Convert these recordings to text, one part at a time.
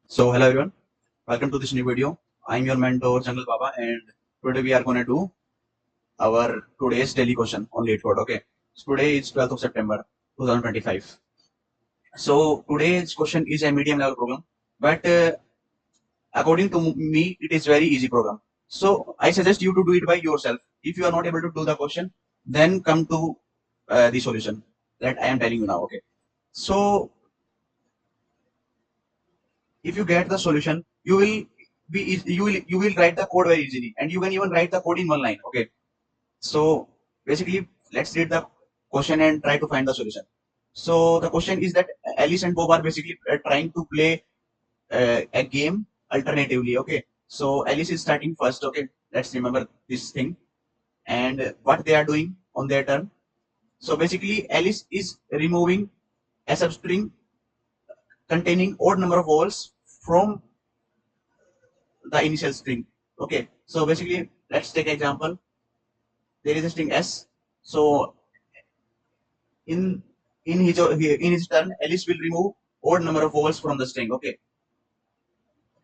So hello everyone, welcome to this new video. I'm your mentor Jungle Baba, and today we are gonna do our today's daily question on LeetCode. Okay, so today is 12th of September 2025. So today's question is a medium level problem, but according to me, it is very easy program. So I suggest you to do it by yourself. If you are not able to do the question, then come to the solution that I am telling you now. Okay, so if you get the solution, you will write the code very easily, and you can even write the code in one line. Okay, so basically let's read the question and try to find the solution. So the question is that Alice and Bob are basically trying to play a game alternatively. Okay, so Alice is starting first. Okay, let's remember this thing and what they are doing on their turn. So basically Alice is removing a substring containing odd number of vowels from the initial string. Okay, so basically let's take example. There is a string s. So in in his turn, Alice will remove odd number of vowels from the string. Okay,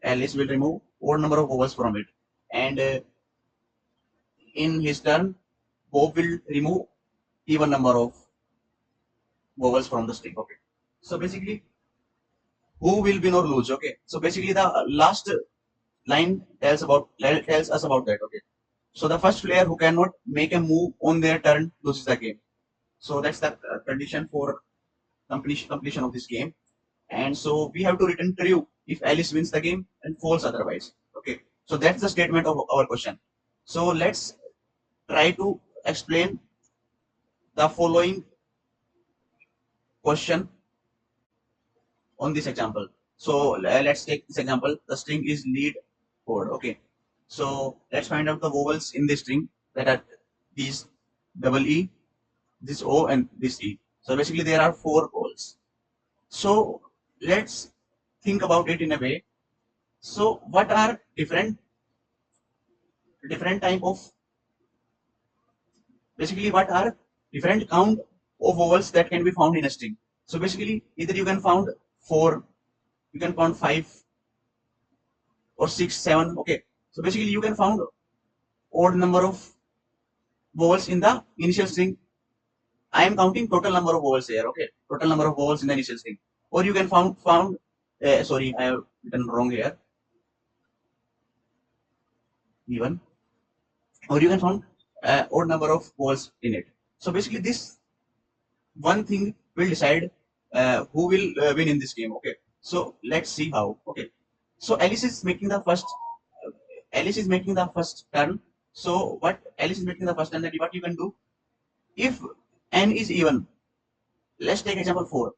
Alice will remove odd number of vowels from it, and in his turn, Bob will remove even number of vowels from the string. Okay, so basically who will win or lose? Okay, so basically the last line tells us about that. Okay, so the first player who cannot make a move on their turn loses the game. So that's the condition for completion of this game. And so we have to return true if Alice wins the game and false otherwise. Okay. So that's the statement of our question. So let's try to explain the following question on this example. So let's take this example. The string is lead code. Okay. So let's find out the vowels in this string that are these double E, this O, and this E. So basically there are four vowels. So let's think about it in a way. So what are different type of basically what are different count of vowels that can be found in a string? So basically either you can found four, you can found five or six, seven. Okay. So basically you can found odd number of vowels in the initial string. I am counting total number of vowels here. Okay. Total number of vowels in the initial string. Or you can found sorry, I have written wrong here. Even or you can found odd number of vowels in it. So basically this one thing will decide who will win in this game. Okay, so let's see how. Okay, so Alice is making the first turn. So what Alice is making the first turn, that what you can do if n is even. Let's take example 4.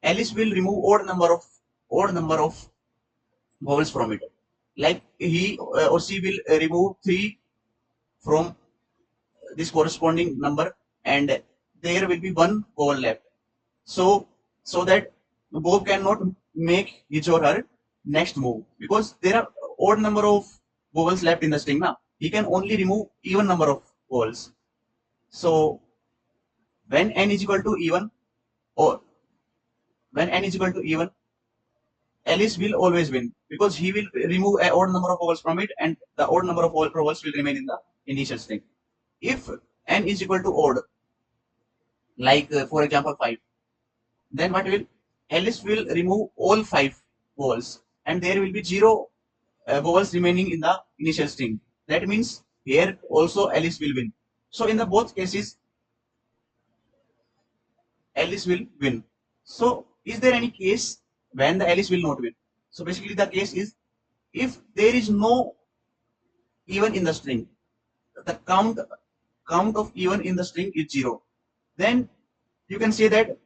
Alice will remove odd number of vowels from it. Like he or she will remove 3 from this corresponding number, and there will be one vowel left. So that Bob cannot make his or her next move because there are odd number of vowels left in the string. Now he can only remove even number of vowels. So when n is equal to even, or when n is equal to even, Alice will always win because he will remove an odd number of vowels from it, and the odd number of vowels will remain in the initial string. If n is equal to odd, like for example 5, then what will Alice will remove all 5 vowels, and there will be 0 vowels remaining in the initial string. That means here also Alice will win. So in the both cases, Alice will win. So is there any case when the Alice will not win? So basically the case is if there is no even in the string, the count of even in the string is 0, then you can say that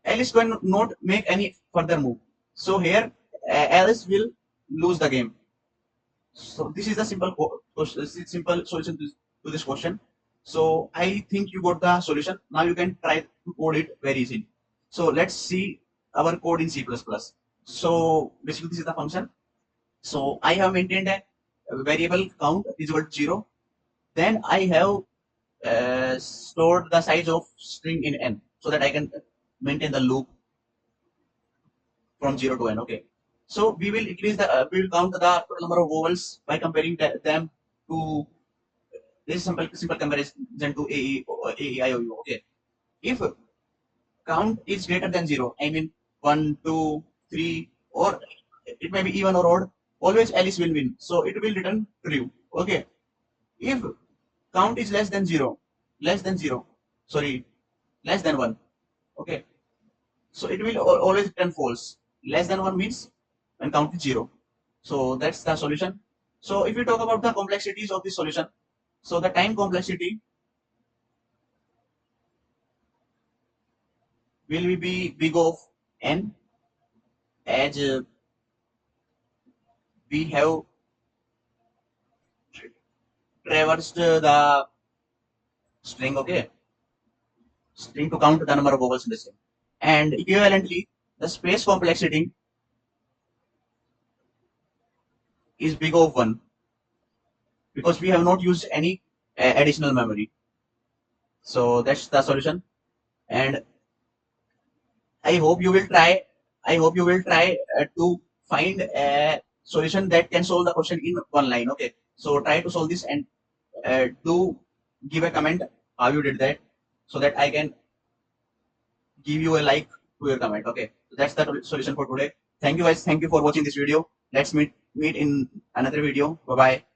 Alice can not make any further move. So here Alice will lose the game. So this is the simple solution to this question. So I think you got the solution. Now you can try to code it very easily. So let's see our code in C++. So basically this is the function. So I have maintained a variable count is equal to 0. Then I have stored the size of string in n so that I can maintain the loop from 0 to n. Okay. So we will increase the we will count the total number of vowels by comparing them to this simple comparison to A E I O U. Okay, if count is greater than 0, I mean 1, 2, 3, or it may be even or odd, always Alice will win. So it will return true. Okay. If count is less than 0, sorry, less than 1. Okay. So it will always return false. Less than 1 means when count is 0. So that's the solution. So if we talk about the complexities of this solution, so the time complexity will be big of n, as we have traversed the string, okay, string to count the number of vowels in the string. And equivalently, the space complexity is big of 1 because we have not used any additional memory. So that's the solution. And I hope you will try. I hope you will try to find a solution that can solve the question in one line. Okay. So try to solve this and do give a comment how you did that, so that I can give you a like to your comment. Okay. So that's the solution for today. Thank you guys. Thank you for watching this video. Let's meet in another video. Bye bye.